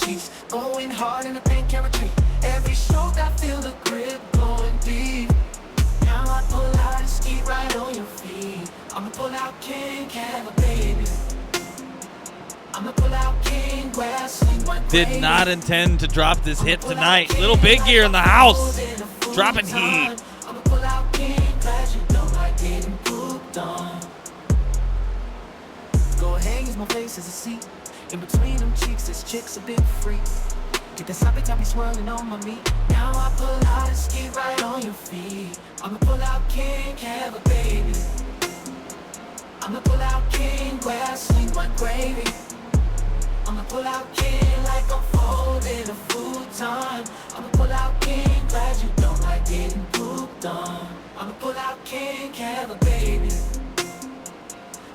cheeks. Going hard in the paint carrotry. Every stroke I feel the grip going deep. Now I pull out and ski right on your feet. I'ma pull out king, have a baby. I'ma pull out king, grass, swing one crazy. Did not intend to drop this hit tonight. Little Big Gear in the house. Dropping heat. I'ma pull out king, glad you don't like getting pooped on. Go ahead, use my face as a seat. In between them cheeks, this chick's a bit freak. Get that sloppy toppy swirling on my meat. Now I pull out and ski right on your feet. I'ma pull out king, have a baby. I'ma pull out king, grass, swing one gravy. I'ma pull out king like I'm folding a futon. I'ma pull out king, glad you don't like getting pooped on. I'ma pull out king, have a baby.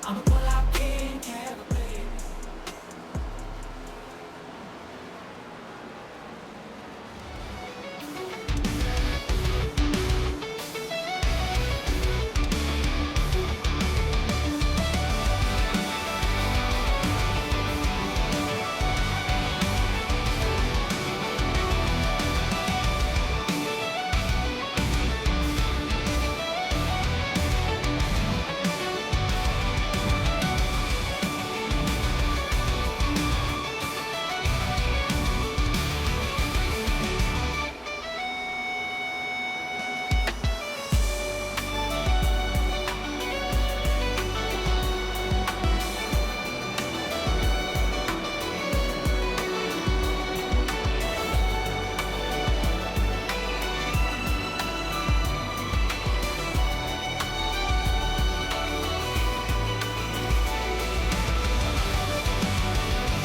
I'ma pull out king, have a baby.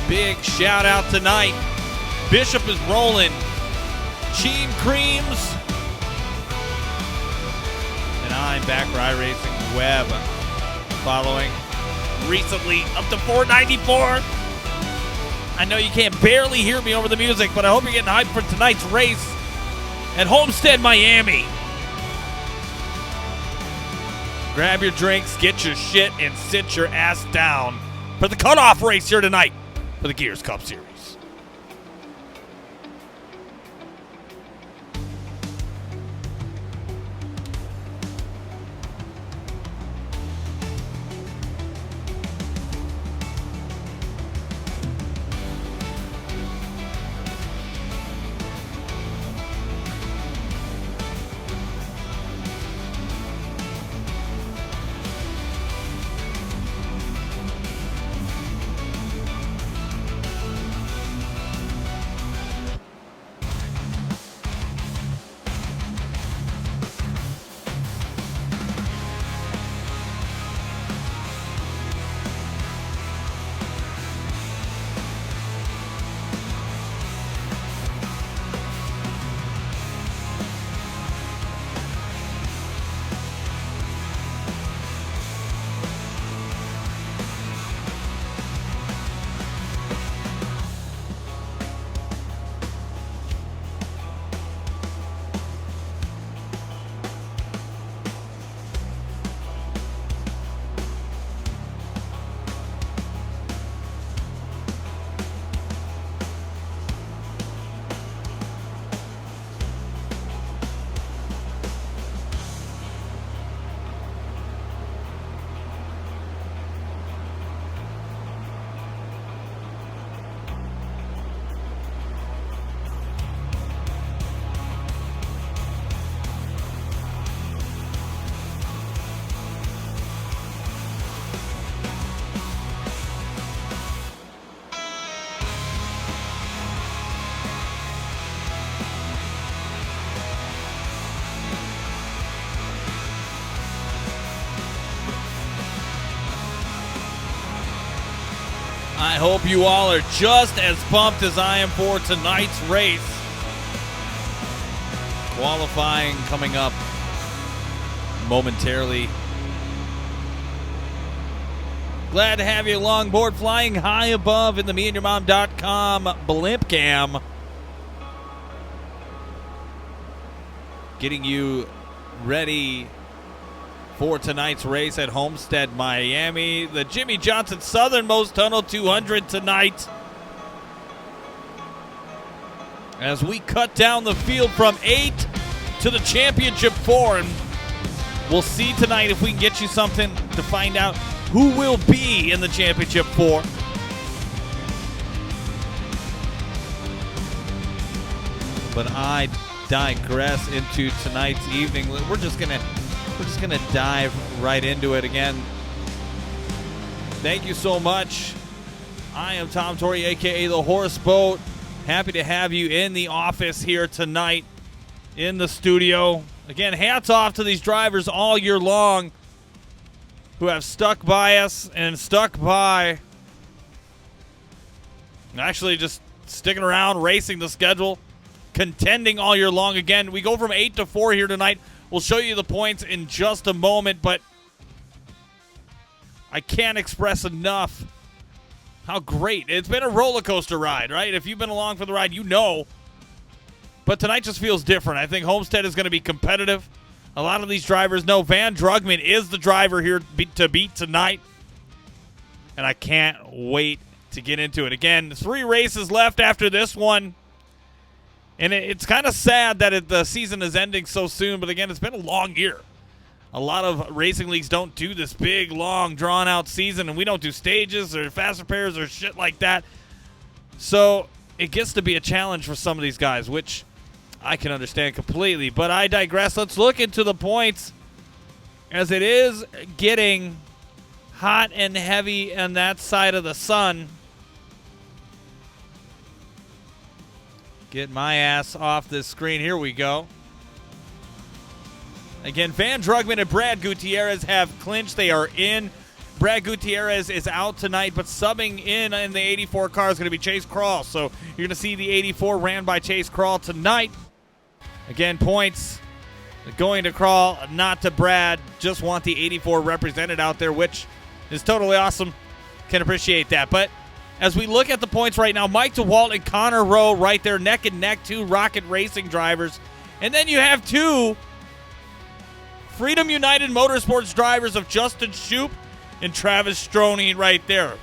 Big shout out tonight. Bishop is rolling. Cheam Creams. And I'm back for iRacing Web. Following recently up to 494. I know you can't barely hear me over the music, but I hope you're getting hyped for tonight's race at Homestead-Miami. Grab your drinks, get your shit, and sit your ass down for the cutoff race here tonight for the Gears Cup Series. I hope you all are just as pumped as I am for tonight's race. Qualifying coming up momentarily. Glad to have you along board, flying high above in the meandyourmom.com blimp cam. Getting you ready for tonight's race at Homestead-Miami. The Jimmy Johnson Southernmost Tunnel 200 tonight. as we cut down the field from 8 to the championship 4. And we'll see tonight if we can get you something to find out who will be in the championship 4. But I digress into tonight's evening. We're just gonna dive right into it again. Thank you so much. I am Tom Torrey, aka the Horse Boat. Happy to have you in the office here tonight, in the studio. Again, hats off to these drivers all year long who have stuck by us and stuck by actually just sticking around, racing the schedule, contending all year long. Again, we go from 8 to 4 here tonight. We'll show you the points in just a moment, but I can't express enough how great. It's been a roller coaster ride, right? If you've been along for the ride, you know. But tonight just feels different. I think Homestead is going to be competitive. A lot of these drivers know Van Drugman is the driver here to beat tonight. And I can't wait to get into it. Again, 3 races left after this one. And it's kind of sad that the season is ending so soon. But again, it's been a long year. A lot of racing leagues don't do this big, long, drawn-out season. And we don't do stages or fast repairs or shit like that. So it gets to be a challenge for some of these guys, which I can understand completely. But I digress. Let's look into the points, as it is getting hot and heavy on that side of the sun. Get my ass off this screen. Here we go. Again, Van Drugman and Brad Gutierrez have clinched. They are in. Brad Gutierrez is out tonight, but subbing in the 84 car is going to be Chase Crawl. So you're going to see the 84 ran by Chase Crawl tonight. Again, points going to Crawl, not to Brad. Just want the 84 represented out there, which is totally awesome. Can appreciate that. But as we look at the points right now, Mike DeWalt and Connor Rowe right there, neck and neck, 2 Rocket Racing drivers. And then you have 2 Freedom United Motorsports drivers of Justin Shoup and Travis Stroney right there.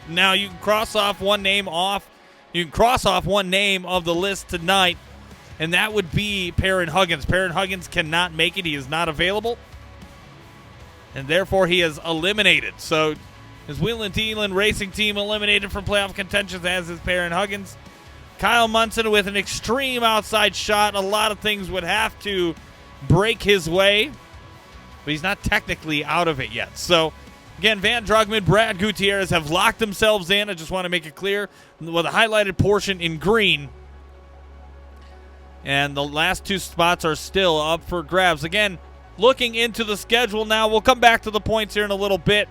Now you can cross off one name off. You can cross off one name of the list tonight, and that would be Perrin Huggins. Perrin Huggins cannot make it. He is not available, and therefore he is eliminated. So his Wheel and Dealin Racing team eliminated from playoff contentions, as is Perrin Huggins. Kyle Munson with an extreme outside shot. A lot of things would have to break his way, but he's not technically out of it yet. So, again, Van Drugman, Brad Gutierrez have locked themselves in. I just want to make it clear with a highlighted portion in green. And the last 2 spots are still up for grabs. Again, looking into the schedule now. We'll come back to the points here in a little bit.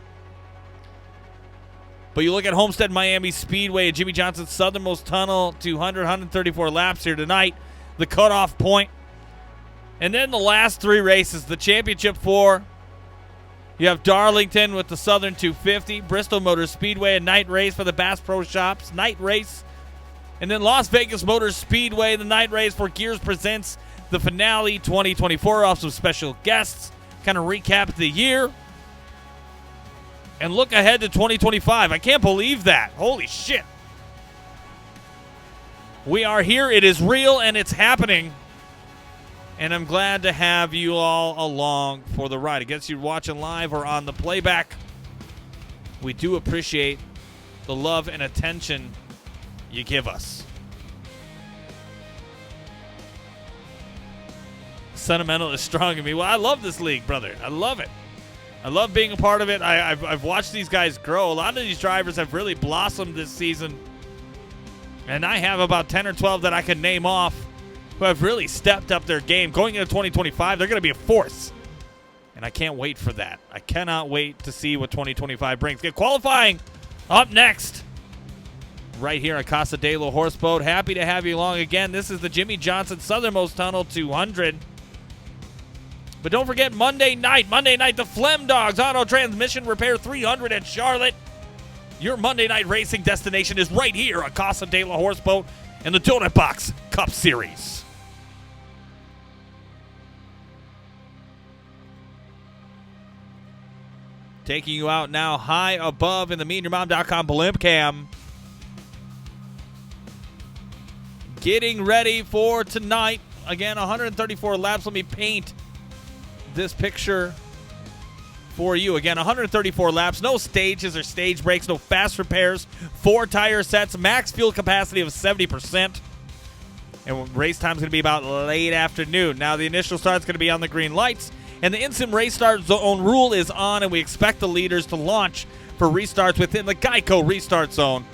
But you look at Homestead-Miami Speedway at Jimmy Johnson's Southernmost Tunnel, 134 laps here tonight, the cutoff point. And then the last 3 races, the Championship 4. You have Darlington with the Southern 250, Bristol Motor Speedway, a night race for the Bass Pro Shops, night race. And then Las Vegas Motor Speedway, the night race for Gears Presents the finale 2024. Also special guests, kind of recap the year. And look ahead to 2025. I can't believe that. Holy shit. We are here. It is real, and it's happening. And I'm glad to have you all along for the ride. I guess you're watching live or on the playback. We do appreciate the love and attention you give us. Sentimental is strong in me. Well, I love this league, brother. I love it. I love being a part of it. I've watched these guys grow. A lot of these drivers have really blossomed this season. And I have about 10 or 12 that I can name off who have really stepped up their game. Going into 2025, they're going to be a force. And I can't wait for that. I cannot wait to see what 2025 brings. Get qualifying up next. Right here at Casa de la Horseboat. Happy to have you along again. This is the Jimmy Johnson Southernmost Tunnel 200. But don't forget Monday night, the Flem Dogs Auto Transmission Repair 300 at Charlotte. Your Monday night racing destination is right here at Casa de la Horseboat and the Donut Box Cup Series. Taking you out now high above in the MeandYourMom.com blimp cam. getting ready for tonight. Again, 134 laps. Let me paint this picture for you. Again, 134 laps. No stages or stage breaks. No fast repairs. 4 tire sets. Max fuel capacity of 70%. And race time is going to be about late afternoon. Now, the initial start is going to be on the green lights. And the instant race start zone rule is on. And we expect the leaders to launch for restarts within the Geico restart zone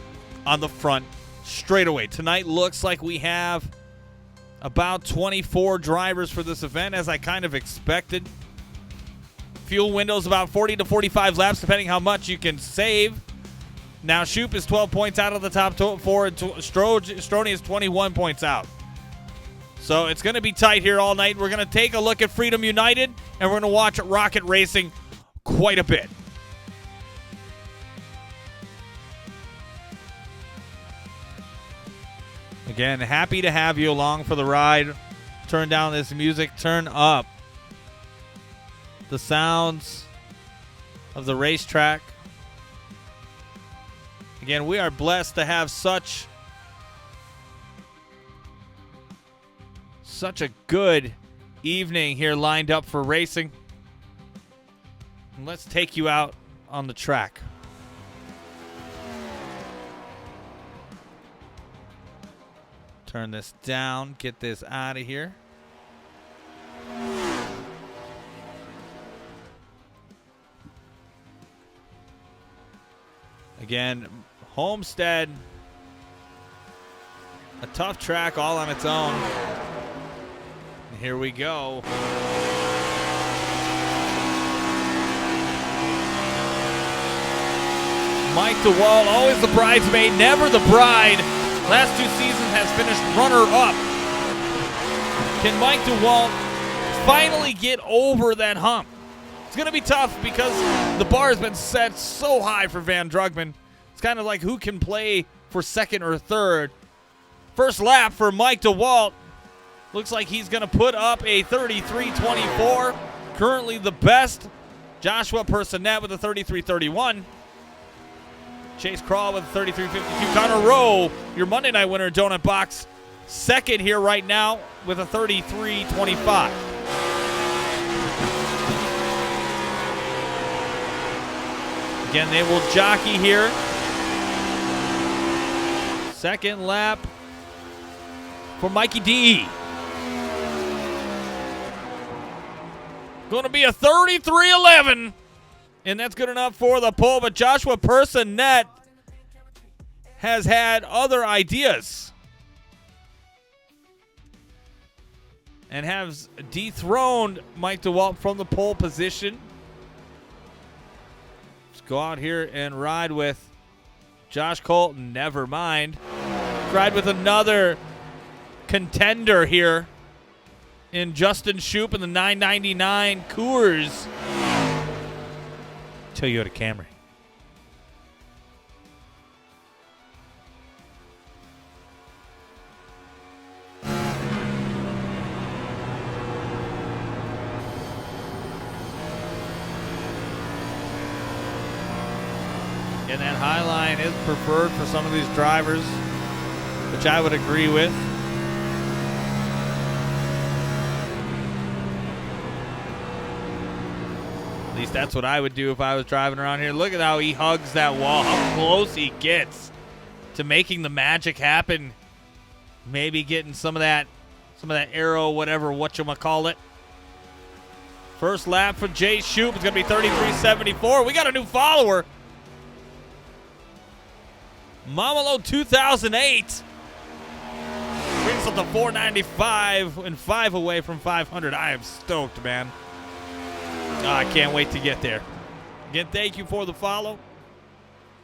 on the front straightaway. Tonight looks like we have about 24 drivers for this event, as I kind of expected. Fuel windows about 40 to 45 laps, depending how much you can save. Now, Shoop is 12 points out of the top 4, and Stroni is 21 points out. So it's going to be tight here all night. We're going to take a look at Freedom United, and we're going to watch Rocket Racing quite a bit. Again, happy to have you along for the ride. Turn down this music. Turn up the sounds of the racetrack. Again, we are blessed to have such a good evening here lined up for racing. And let's take you out on the track. Turn this down, get this out of here. Again, Homestead, a tough track all on its own. And here we go. Mike DeWalt, always the bridesmaid, never the bride. Last 2 seasons has finished runner-up. Can Mike DeWalt finally get over that hump? It's going to be tough because the bar has been set so high for Van Drugman. It's kind of like who can play for second or third. First lap for Mike DeWalt. Looks like he's going to put up a 33.24. Currently the best. Joshua Personette with a 33.31. Chase Crawl with a 33.52. Connor Rowe, your Monday night winner in Donut Box, second here right now with a 33.25. Again, they will jockey here. Second lap for Mikey D. Going to be a 33.11. And that's good enough for the pole. But Joshua Personette has had other ideas and has dethroned Mike DeWalt from the pole position. Let's go out here and ride with Josh Colton. Never mind. Ride with another contender here in Justin Shoop in the 999 Coors Toyota Camry. And that high line is preferred for some of these drivers, which I would agree with. At least that's what I would do if I was driving around here. Look at how he hugs that wall, how close he gets to making the magic happen. Maybe getting some of that arrow, whatever, whatchamacallit. First lap for Jay Shoop. It's going to be 33.74. We got a new follower. Mamalo 2008. Brings up to 495 and 5 away from 500. I am stoked, man. I can't wait to get there. Again, thank you for the follow.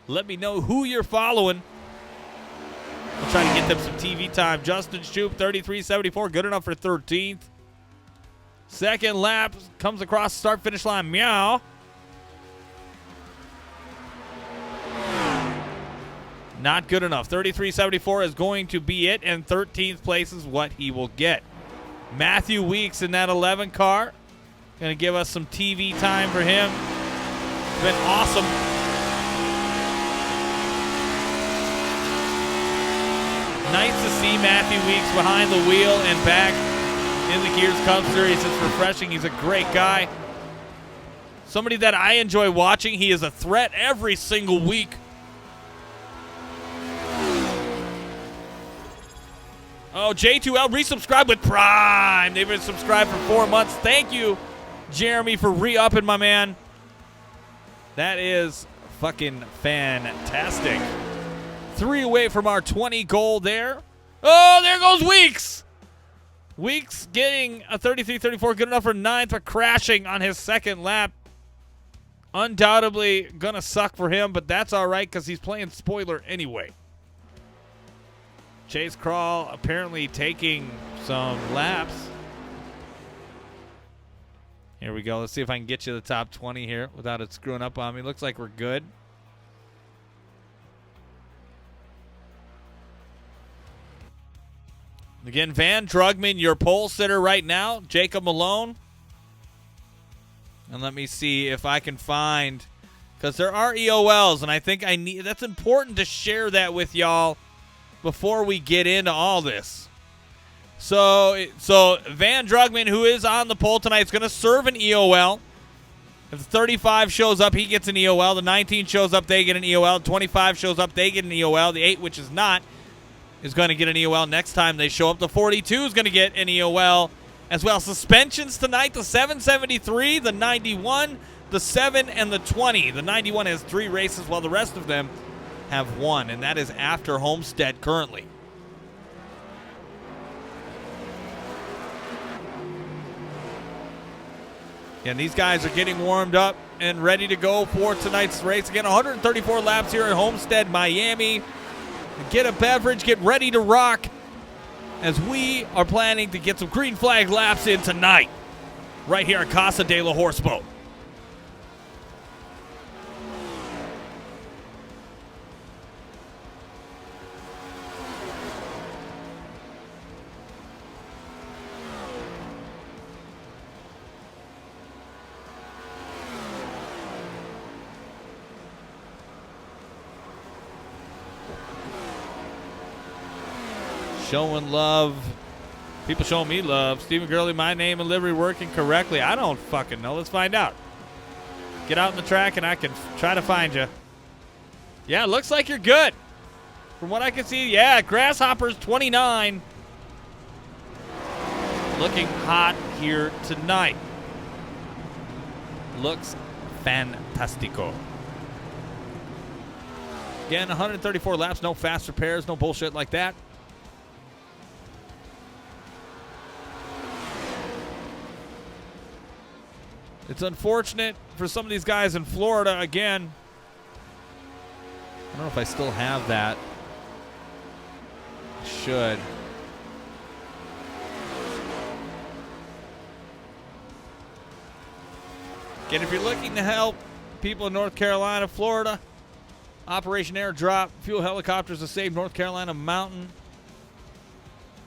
Let me know who you're following. I'll try to get them some TV time. Justin Shoop, 33.74. Good enough for 13th. Second lap comes across the start-finish line. Meow. Not good enough. 33.74 is going to be it, and 13th place is what he will get. Matthew Weeks in that 11 car. Going to give us some TV time for him. It's been awesome. Nice to see Matthew Weeks behind the wheel and back in the Gears Cup Series. It's refreshing. He's a great guy. Somebody that I enjoy watching. He is a threat every single week. Oh, J2L resubscribed with Prime. They've been subscribed for 4 months. Thank you, Jeremy, for re-upping, my man. That is fucking fantastic. 3 away from our 20 goal there. Oh, there goes Weeks. Weeks getting a 33-34, good enough for 9th, but crashing on his second lap. Undoubtedly going to suck for him, but that's all right because he's playing spoiler anyway. Chase Crawl apparently taking some laps. Here we go. Let's see if I can get you the top 20 here without it screwing up on me. Looks like we're good. Again, Van Drugman, your pole sitter right now. Jacob Malone. And let me see if I can find, because there are EOLs, and I think that's important to share that with y'all before we get into all this. So Van Drugman, who is on the pole tonight, is going to serve an EOL. If the 35 shows up, he gets an EOL. The 19 shows up, they get an EOL. 25 shows up, they get an EOL. The 8, which is not, is going to get an EOL next time they show up. The 42 is going to get an EOL as well. Suspensions tonight, the 773, the 91, the 7, and the 20. The 91 has 3 races, while the rest of them have 1, and that is after Homestead currently. And these guys are getting warmed up and ready to go for tonight's race. Again, 134 laps here at Homestead-Miami. Get a beverage, get ready to rock, as we are planning to get some green flag laps in tonight, right here at Casa de la Horseboat. Showing love. People showing me love. Stephen Gurley, my name and livery working correctly. I don't fucking know. Let's find out. Get out in the track and I can try to find you. Yeah, it looks like you're good. From what I can see, yeah, Grasshoppers 29. Looking hot here tonight. Looks fantastico. Again, 134 laps, no fast repairs, no bullshit like that. It's unfortunate for some of these guys in Florida. Again, I don't know if I still have that. I should. Again, if you're looking to help people in North Carolina, Florida, Operation Airdrop, fuel helicopters to save North Carolina mountain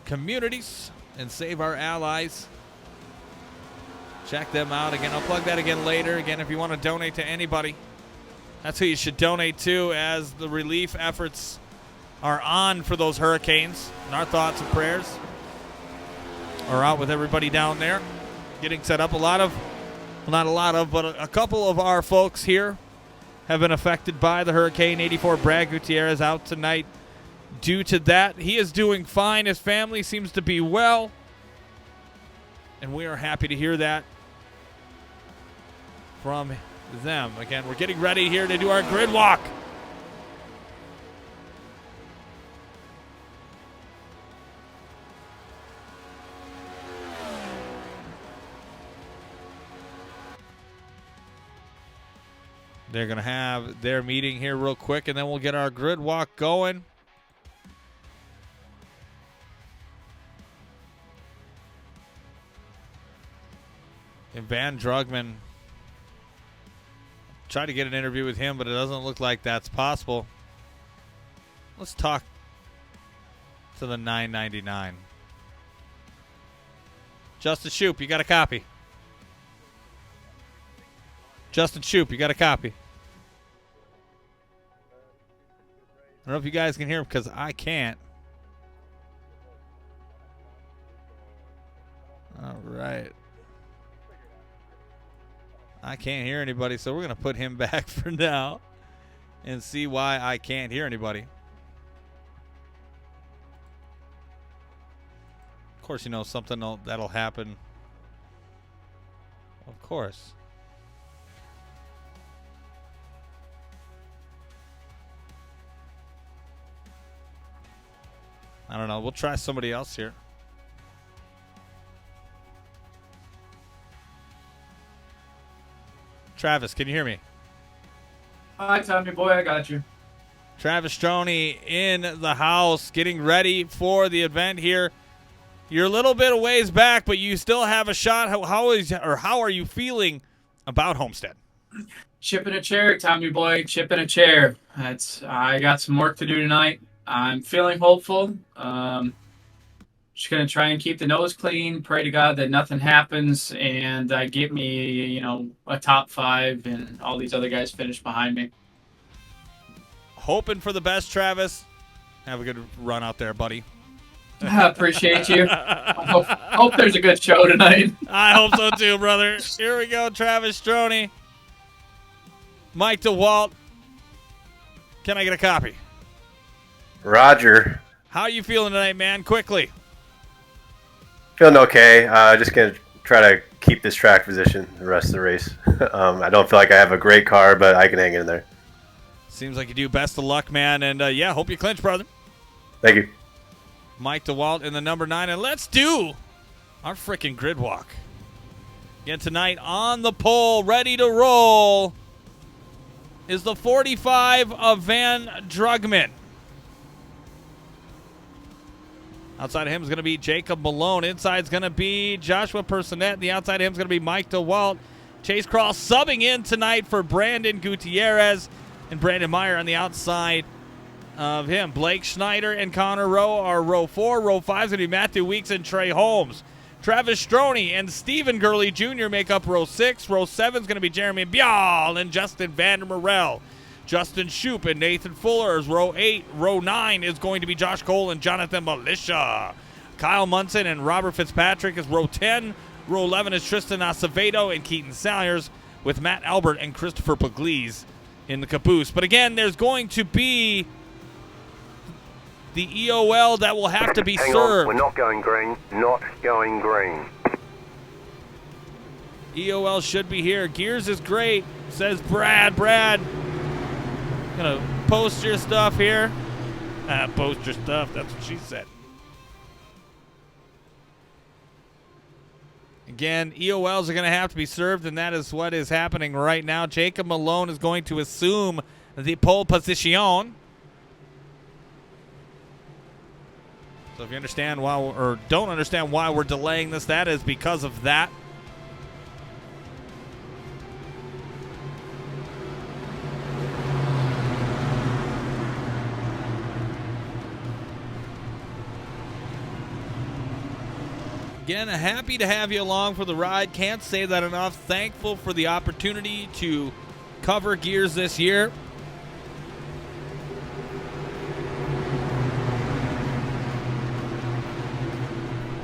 communities and save our allies. Check them out. Again, I'll plug that again later. Again, if you want to donate to anybody, that's who you should donate to, as the relief efforts are on for those hurricanes. And our thoughts and prayers are out with everybody down there getting set up. But a couple of our folks here have been affected by the hurricane. 84 Brad Gutierrez out tonight due to that. He is doing fine. His family seems to be well, and we are happy to hear that from them. Again, we're getting ready here to do our grid walk. They're going to have their meeting here real quick, and then we'll get our grid walk going. And Van Drugman, tried to get an interview with him, but it doesn't look like that's possible. Let's talk to the 999. Justin Shoup, you got a copy? Justin Shoup, you got a copy? I don't know if you guys can hear him because I can't. I can't hear anybody, so we're going to put him back for now and see why I can't hear anybody. Of course, you know, something that'll happen. Of course. I don't know. We'll try somebody else here. Travis, can you hear me? Hi, Tommy boy, I got you. Travis Stroney in the house, getting ready for the event here. You're a little bit of ways back, but you still have a shot. How are you feeling about Homestead? Chipping a chair, Tommy boy, chipping a chair. I got some work to do tonight. I'm feeling hopeful. Just gonna try and keep the nose clean. Pray to God that nothing happens, and get me, a top 5, and all these other guys finish behind me. Hoping for the best, Travis. Have a good run out there, buddy. I appreciate you. Hope there's a good show tonight. I hope so too, brother. Here we go, Travis Stroney. Mike DeWalt. Can I get a copy? Roger. How are you feeling tonight, man? Quickly. Feeling okay. Just going to try to keep this track position the rest of the race. I don't feel like I have a great car, but I can hang in there. Seems like you do. Best of luck, man. And, yeah, hope you clinch, brother. Thank you. Mike DeWalt in the number 9. And let's do our freaking grid walk. Again tonight on the pole, ready to roll, is the 45 of Van Drugman. Outside of him is going to be Jacob Malone. Inside is going to be Joshua Personette. And the outside of him is going to be Mike DeWalt. Chase Cross subbing in tonight for Brandon Gutierrez. And Brandon Meyer on the outside of him. Blake Schneider and Connor Rowe are row 4. Row 5 is going to be Matthew Weeks and Trey Holmes. Travis Stroney and Stephen Gurley Jr. make up row 6. Row 7 is going to be Jeremy Bial and Justin Vandermerel. Justin Shoup and Nathan Fuller is row 8. Row 9 is going to be Josh Cole and Jonathan Militia. Kyle Munson and Robert Fitzpatrick is row 10. Row 11 is Tristan Acevedo and Keaton Salyers, with Matt Albert and Christopher Pugliese in the caboose. But again, there's going to be the EOL that will have to be Hang served. on, we're not going green. Not going green. EOL should be here. Gears is great, says Brad. Brad, gonna post your stuff here. Post your stuff, that's what she said. Again, EOLs are going to have to be served, and that is what is happening right now. Jacob Malone is going to assume the pole position. So if you understand why, or don't understand why we're delaying this, that is because of that. Again, happy to have you along for the ride. Can't say that enough. Thankful for the opportunity to cover Gears this year.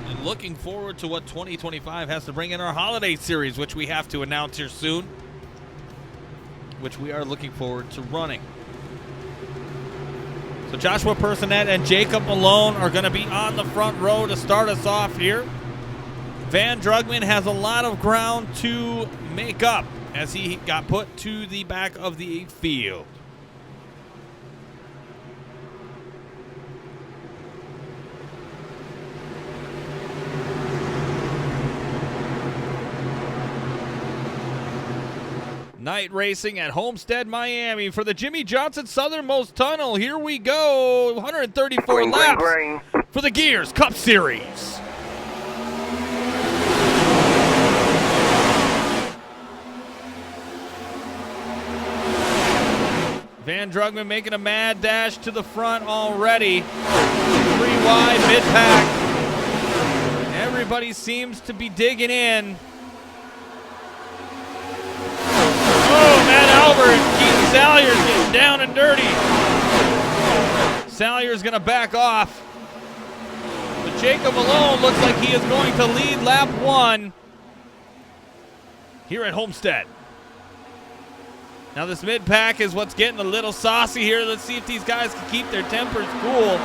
And looking forward to what 2025 has to bring in our holiday series, which we have to announce here soon, which we are looking forward to running. So Joshua Personette and Jacob Malone are going to be on the front row to start us off here. Van Drugman has a lot of ground to make up as he got put to the back of the field. Night racing at Homestead-Miami for the Jimmy Johnson Southernmost Tunnel. Here we go. 134 laps for the Gears Cup Series. Van Drugman making a mad dash to the front already. 3 wide mid-pack. Everybody seems to be digging in. Oh, Matt Albert and Keaton Salyers getting down and dirty. Salyers going to back off. But Jacob Malone looks like he is going to lead lap 1 here at Homestead. Now this mid-pack is what's getting a little saucy here. Let's see if these guys can keep their tempers cool.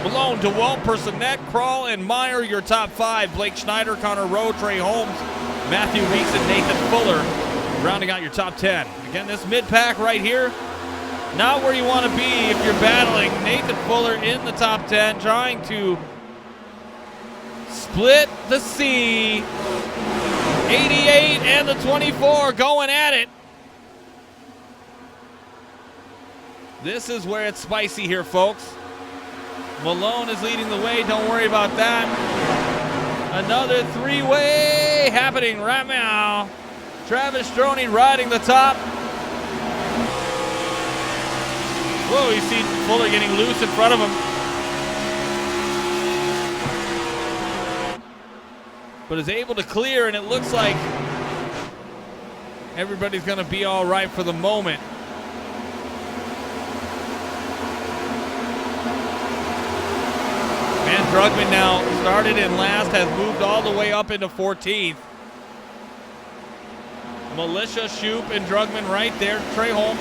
Malone, DeWalt, Personette, Krall, and Meyer, your top 5. Blake Schneider, Connor Rowe, Trey Holmes, Matthew Weeks, and Nathan Fuller rounding out your top 10. Again, this mid-pack right here, not where you want to be if you're battling. Nathan Fuller in the top 10, trying to split the C. 88 and the 24 going at it. This is where it's spicy here, folks. Malone is leading the way. Don't worry about that. Another three-way happening right now. Travis Stroney riding the top. Whoa, you see Fuller getting loose in front of him. But is able to clear, and it looks like everybody's going to be all right for the moment. Van Drugman now started in last, has moved all the way up into 14th. Militia, Shoup, and Drugman right there. Trey Holmes,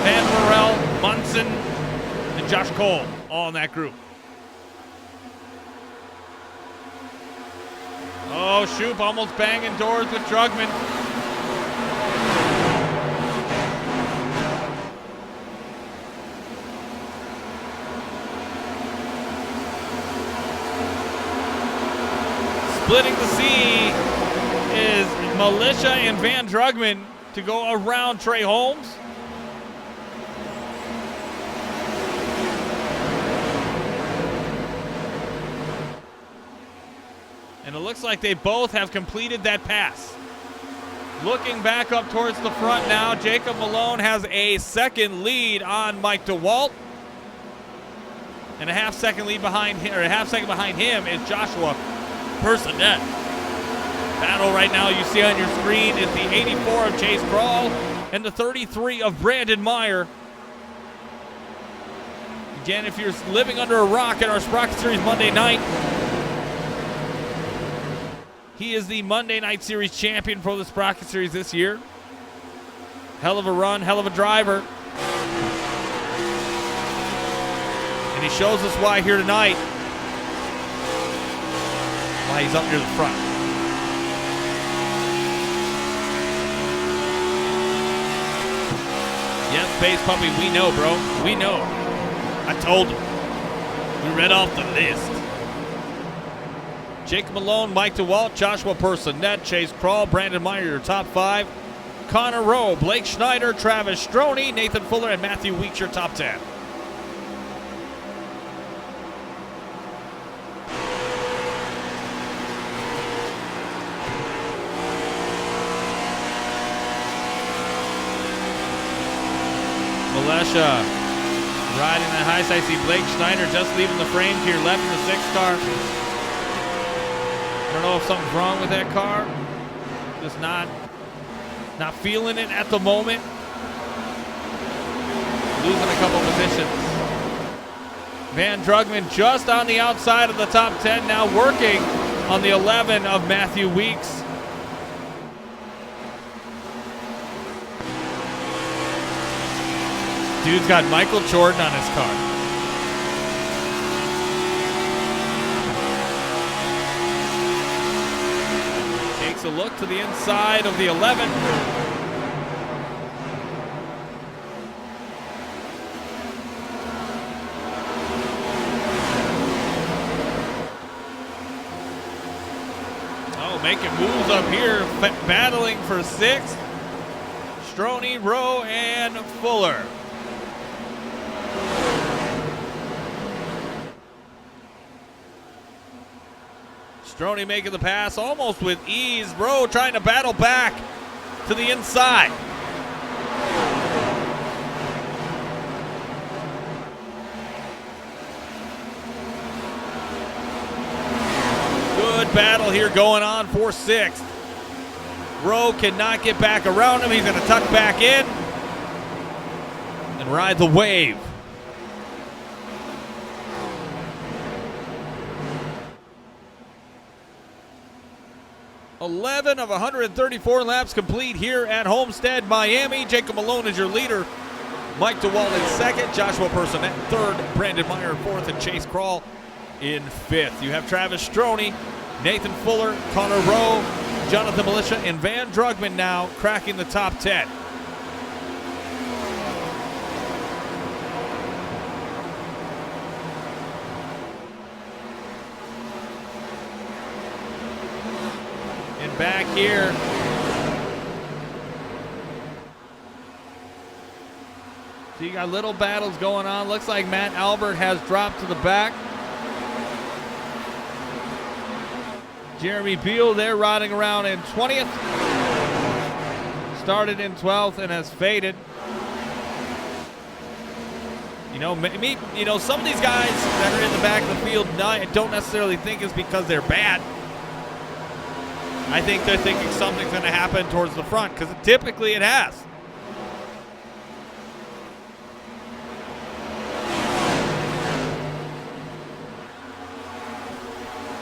Van Morel, Munson, and Josh Cole all in that group. Oh, Shoup almost banging doors with Drugman. Splitting the C is Militia and Van Drugman to go around Trey Holmes. And it looks like they both have completed that pass. Looking back up towards the front now, Jacob Malone has a second lead on Mike DeWalt. And a half second behind him is Joshua Personette. Battle right now you see on your screen is the 84 of Chase Krall and the 33 of Brandon Meyer. Again, if you're living under a rock at our Sprocket Series Monday night, he is the Monday Night Series champion for the Sprocket Series this year. Hell of a run, hell of a driver. And he shows us why here tonight. Why he's up near the front. Yes, Space Puppy, we know, bro. We know. I told him. We read off the list. Jake Malone, Mike DeWalt, Joshua Personette, Chase Krall, Brandon Meyer, your top 5. Connor Rowe, Blake Schneider, Travis Stroney, Nathan Fuller, and Matthew Weeks, your top 10. Militia riding the high side. See Blake Schneider just leaving the frame to your left in the 6th car. I don't know if something's wrong with that car. Just not feeling it at the moment. Losing a couple positions. Van Drugman just on the outside of the top 10, now working on the 11 of Matthew Weeks. Dude's got Michael Jordan on his car. Takes a look to the inside of the 11. Oh, making moves up here, battling for 6th. Stroney, Rowe, and Fuller. Stroney making the pass almost with ease. Rowe trying to battle back to the inside. Good battle here going on for 6th. Rowe cannot get back around him. He's going to tuck back in and ride the wave. 11 of 134 laps complete here at Homestead-Miami. Jacob Malone is your leader. Mike DeWalt in second. Joshua Person in third. Brandon Meyer in fourth. And Chase Crawl in fifth. You have Travis Stroney, Nathan Fuller, Connor Rowe, Jonathan Militia, and Van Drugman now cracking the top 10. And back here, so you got little battles going on. Looks like Matt Albert has dropped to the back. Jeremy Beal there riding around in 20th. Started in 12th and has faded. Some of these guys that are in the back of the field I don't necessarily think is because they're bad. I think they're thinking something's going to happen towards the front because typically it has.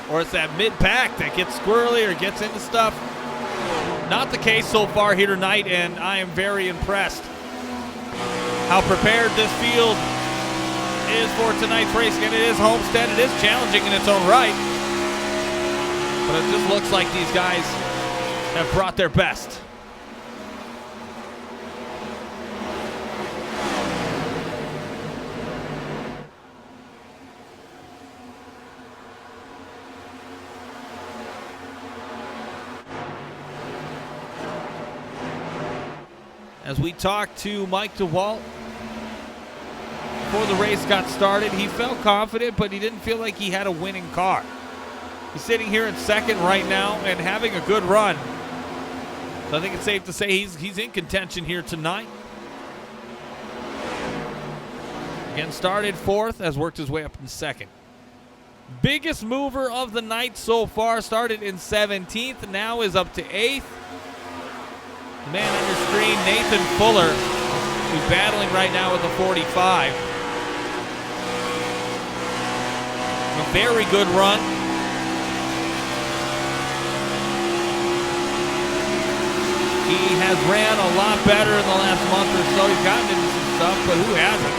Or it's that mid-pack that gets squirrely or gets into stuff. Not the case so far here tonight, and I am very impressed how prepared this field is for tonight's race. And it is Homestead. It is challenging in its own right. But it just looks like these guys have brought their best. As we talked to Mike DeWalt before the race got started, he felt confident, but he didn't feel like he had a winning car. He's sitting here in second right now and having a good run. So I think it's safe to say he's in contention here tonight. Again, started fourth, has worked his way up in second. Biggest mover of the night so far, started in 17th, now is up to 8th. Man under screen, Nathan Fuller, who's battling right now with the 45. A very good run. He has ran a lot better in the last month or so. He's gotten into some stuff, but who hasn't?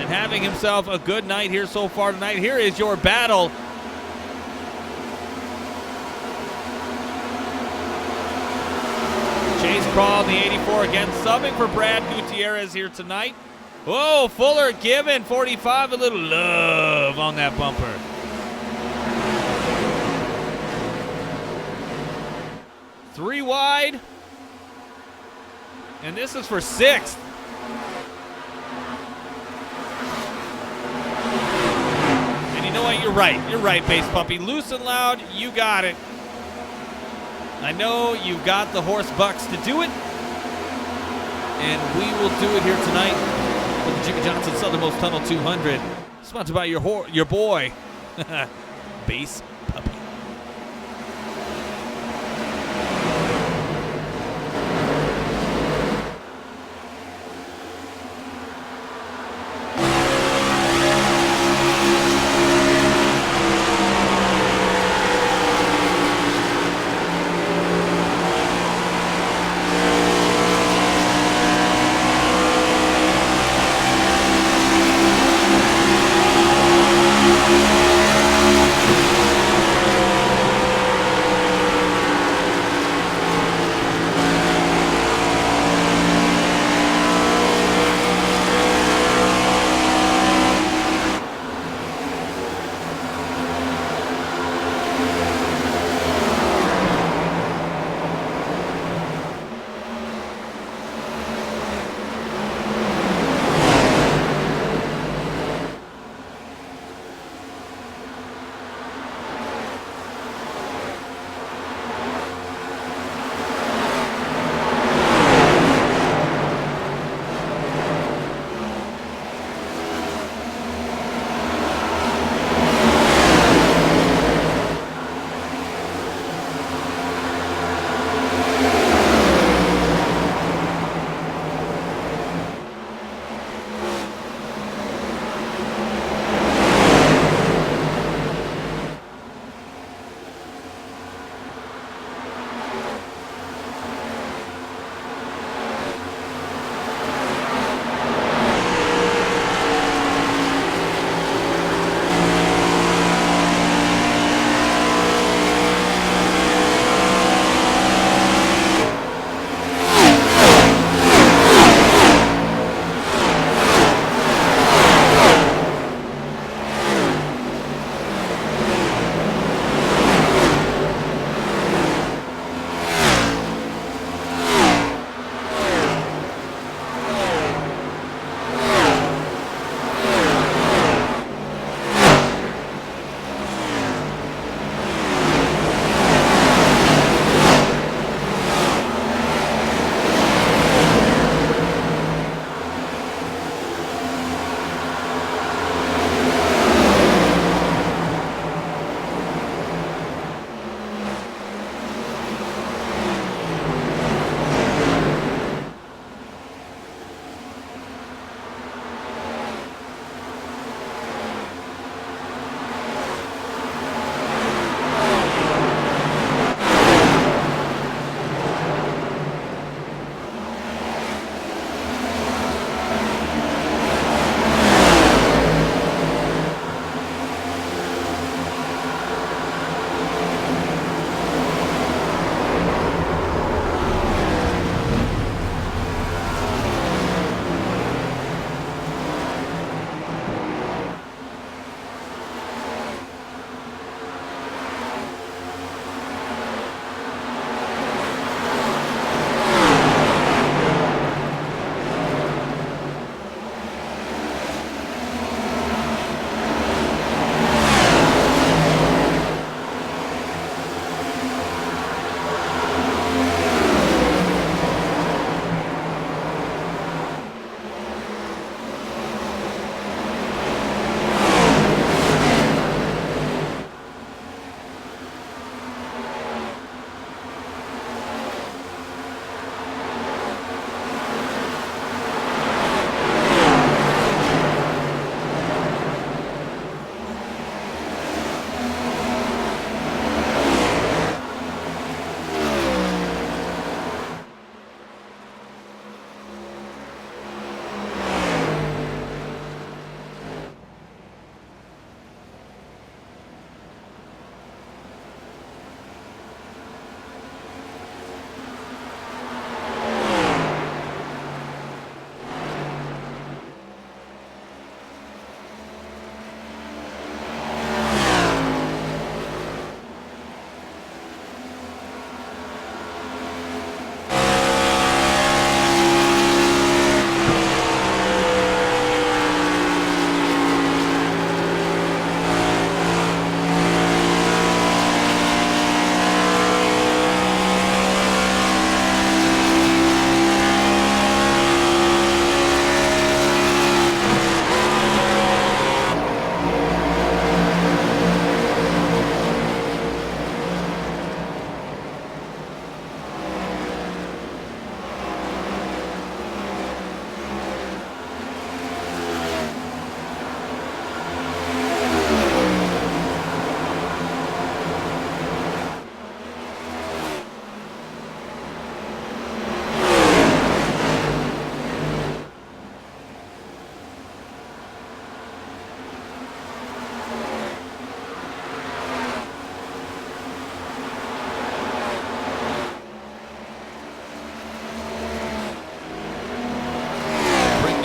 And having himself a good night here so far tonight. Here is your battle. Chase Crawl, the 84, again subbing for Brad Gutierrez here tonight. Whoa, Fuller giving 45 a little love on that bumper. Three wide. And this is for 6th. And you know what? You're right. You're right, Base Puppy. Loose and loud, you got it. I know you've got the horse bucks to do it, and we will do it here tonight with the Jimmy Johnson Southernmost Tunnel 200, sponsored by your boy, Base Puppy.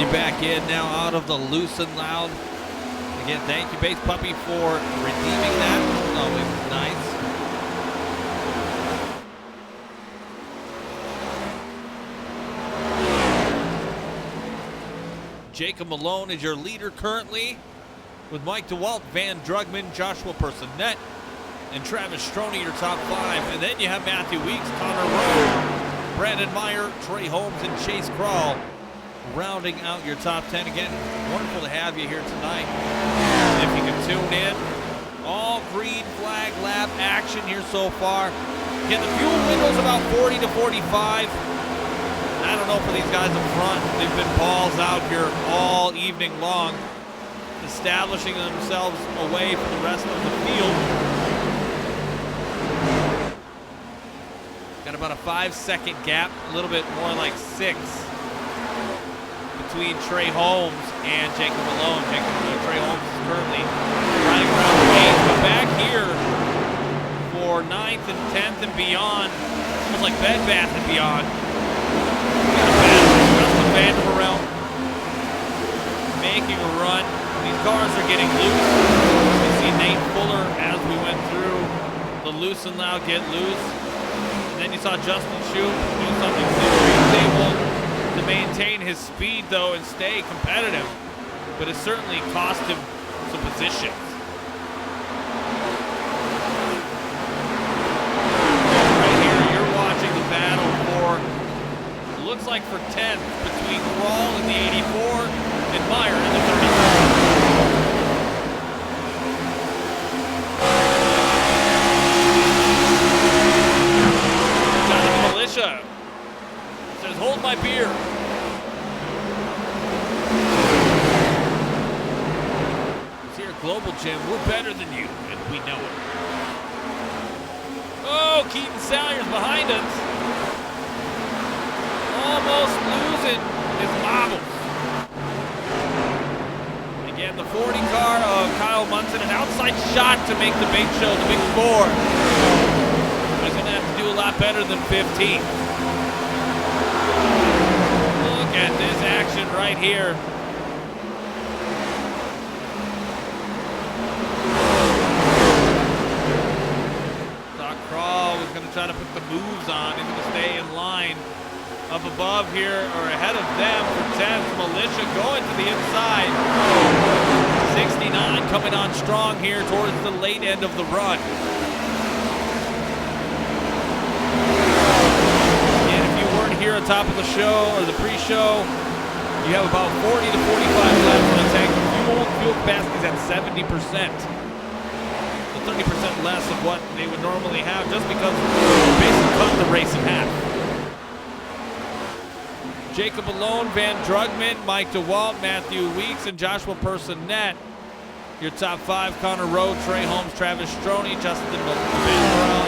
you back in now out of the Loose and Loud. Again, thank you, Base Puppy, for redeeming that. Always nice. Jacob Malone is your leader currently, with Mike DeWalt, Van Drugman, Joshua Personette, and Travis Stroney, your top 5. And then you have Matthew Weeks, Connor Rowe, Brandon Meyer, Trey Holmes, and Chase Crawl rounding out your top 10. Again, wonderful to have you here tonight. If you can tune in, all green flag lap action here so far. Again, the fuel window's about 40 to 45. I don't know for these guys up front. They've been balls out here all evening long, establishing themselves away from the rest of the field. Got about a 5-second gap, a little bit more like 6, between Trey Holmes and Jacob Malone. Trey Holmes is currently riding around the 8th, but back here for 9th and 10th and beyond, almost like Bed Bath and Beyond. Justin Vanderbilt making a run. These cars are getting loose. You see Nate Fuller as we went through the Loose and Loud get loose. And then you saw Justin Shoup do something similar. He was able to maintain his speed though and stay competitive, but it certainly cost him some positions. Right here, you're watching the battle for, looks like for 10th between Thrall in the 84 and Meyer in the 33. Militia says, hold my beer. It's here at Global Gym. We're better than you, and we know it. Oh, Keaton Salyer's behind us. Almost losing his marbles. Again, the 40 car of Kyle Munson, an outside shot to make the big show, the big 4. He's going to have to do a lot better than 15. Look at this action right here. Doc Crawl is going to try to put the moves on. He's going to stay in line. Up above here, or ahead of them for 10th. Militia going to the inside. 69 coming on strong here towards the late end of the run. And if you weren't here on top of the show, or the pre-show, you have about 40 to 45 left in the tank. Fuel capacity is at 70%. So 30% less of what they would normally have, just because they basically cut the race in half. Jacob Malone, Van Drugman, Mike DeWalt, Matthew Weeks, and Joshua Personette. Your top 5, Connor Rowe, Trey Holmes, Travis Stroney, Justin Van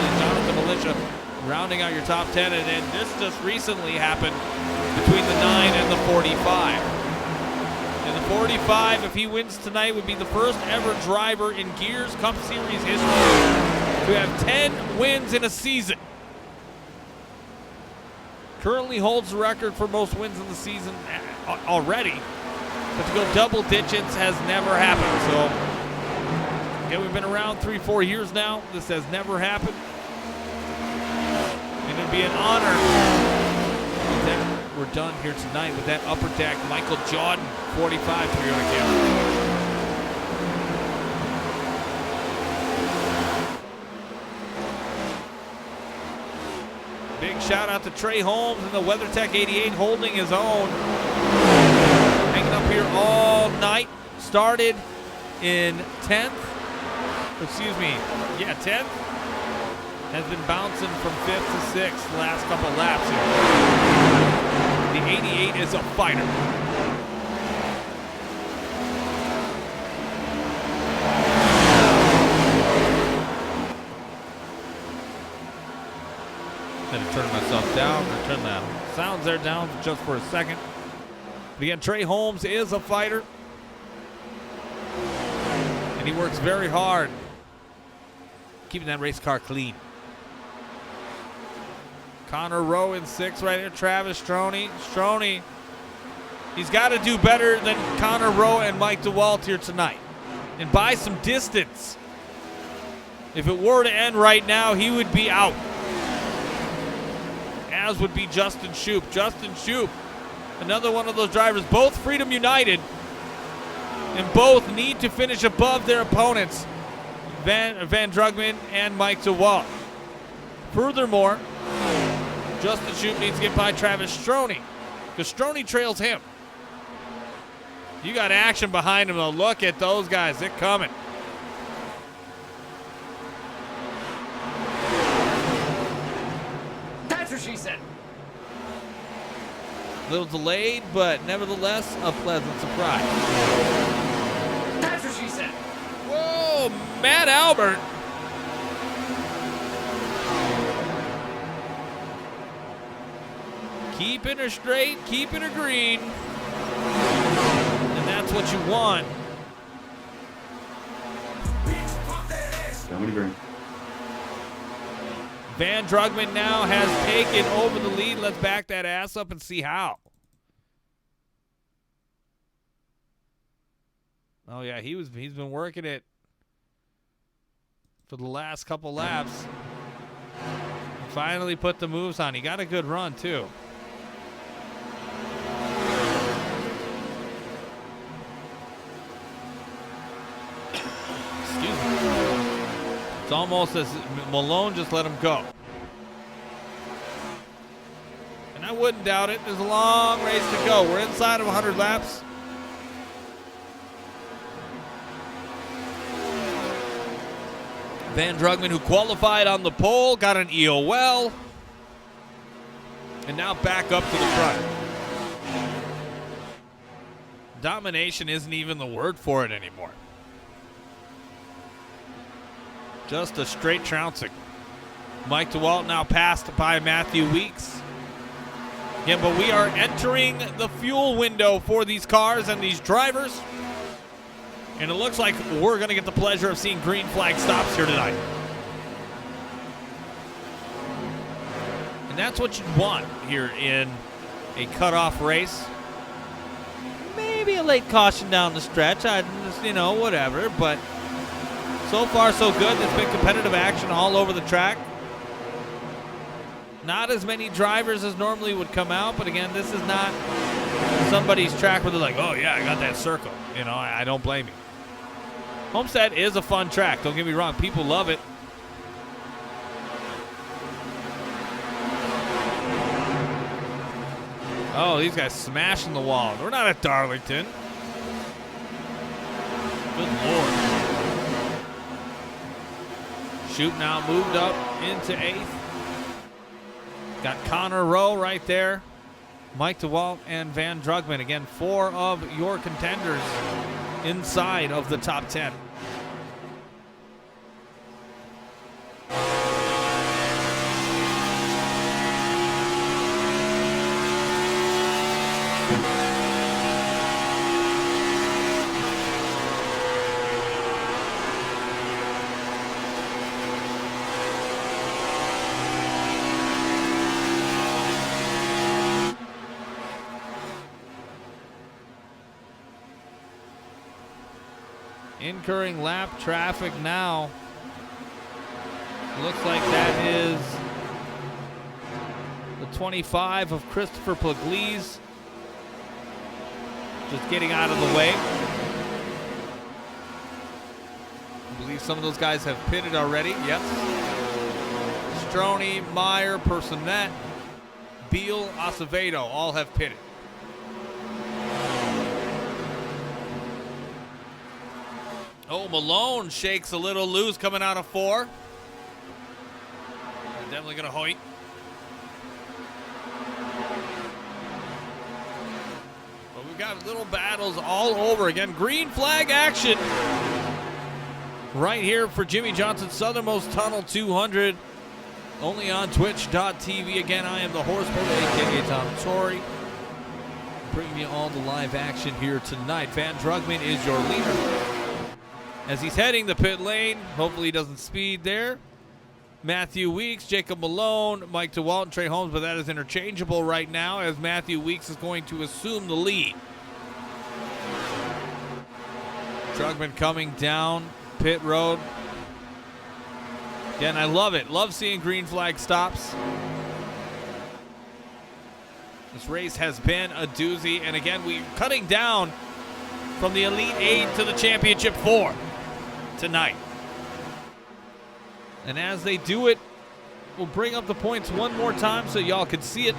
and Jonathan Militia, rounding out your top 10. And then this just recently happened between the 9 and the 45. And the 45, if he wins tonight, would be the first ever driver in Gears Cup Series history to have 10 wins in a season. Currently holds the record for most wins in the season already, but to go double digits has never happened. So, yeah, we've been around 3-4 years now. This has never happened, and it'd be an honor that we're done here tonight with that upper deck Michael Jordan 45 Toyota Camry. Big shout out to Trey Holmes and the WeatherTech 88 holding his own. Hanging up here all night. Started in 10th. Excuse me. Yeah, 10th. Has been bouncing from 5th to 6th the last couple laps here. The 88 is a fighter. Had to turn myself down, or turn the sounds there down just for a second. But again, Trey Holmes is a fighter, and he works very hard keeping that race car clean. Connor Rowe in 6th right here. Travis Stroney. Stroney He's got to do better than Connor Rowe and Mike DeWalt here tonight and buy some distance. If it were to end right now, he would be out, as would be Justin Shoup. Justin Shoup, another one of those drivers, both Freedom United, and both need to finish above their opponents, Van Drugman and Mike DeWalt. Furthermore, Justin Shoup needs to get by Travis Stroney, because Stroney trails him. You got action behind him, though. Look at those guys. They're coming. That's what she said. A little delayed, but nevertheless, a pleasant surprise. That's what she said. Whoa, Matt Albert. Keeping her straight, keeping her green. And that's what you want. Van Drugman now has taken over the lead. Let's back that ass up and see how. Oh yeah, he's been working it for the last couple laps. Finally put the moves on. He got a good run too. Excuse me. It's almost as Malone just let him go. And I wouldn't doubt it. There's a long race to go. We're inside of 100 laps. Van Drugman, who qualified on the pole, got an EOL. And now back up to the front. Domination isn't even the word for it anymore. Just a straight trouncing. Mike DeWalt now passed by Matthew Weeks. Yeah, but we are entering the fuel window for these cars and these drivers. And it looks like we're going to get the pleasure of seeing green flag stops here tonight. And that's what you want here in a cutoff race. Maybe a late caution down the stretch. I just, whatever. But so far, so good. There's been competitive action all over the track. Not as many drivers as normally would come out. But again, this is not somebody's track where they're like, oh, yeah, I got that circle. I don't blame you. Homestead is a fun track. Don't get me wrong. People love it. Oh, these guys smashing the wall. We're not at Darlington. Good Lord. Shoup now moved up into 8th. Got Connor Rowe right there. Mike DeWalt and Van Drugman. Again, 4 of your contenders inside of the top 10. Incurring lap traffic now. Looks like that is the 25 of Christopher Pugliese. Just getting out of the way. I believe some of those guys have pitted already. Yes. Stroney, Meyer, Personette, Beal, Acevedo all have pitted. Oh, Malone shakes a little loose coming out of 4. Definitely going to hoit. But we've got little battles all over again. Green flag action right here for Jimmy Johnson's Southernmost Tunnel 200. Only on twitch.tv. Again, I am the Horseman, a.k.a. Tom Torrey. Bringing you all the live action here tonight. Van Drugman is your leader. As he's heading the pit lane, hopefully he doesn't speed there. Matthew Weeks, Jacob Malone, Mike DeWalt, and Trey Holmes, but that is interchangeable right now as Matthew Weeks is going to assume the lead. Trugman coming down pit road. Again, I love it. Love seeing green flag stops. This race has been a doozy, and again, we're cutting down from the Elite 8 to the Championship 4 tonight. And as they do it, we'll bring up the points one more time so y'all can see it.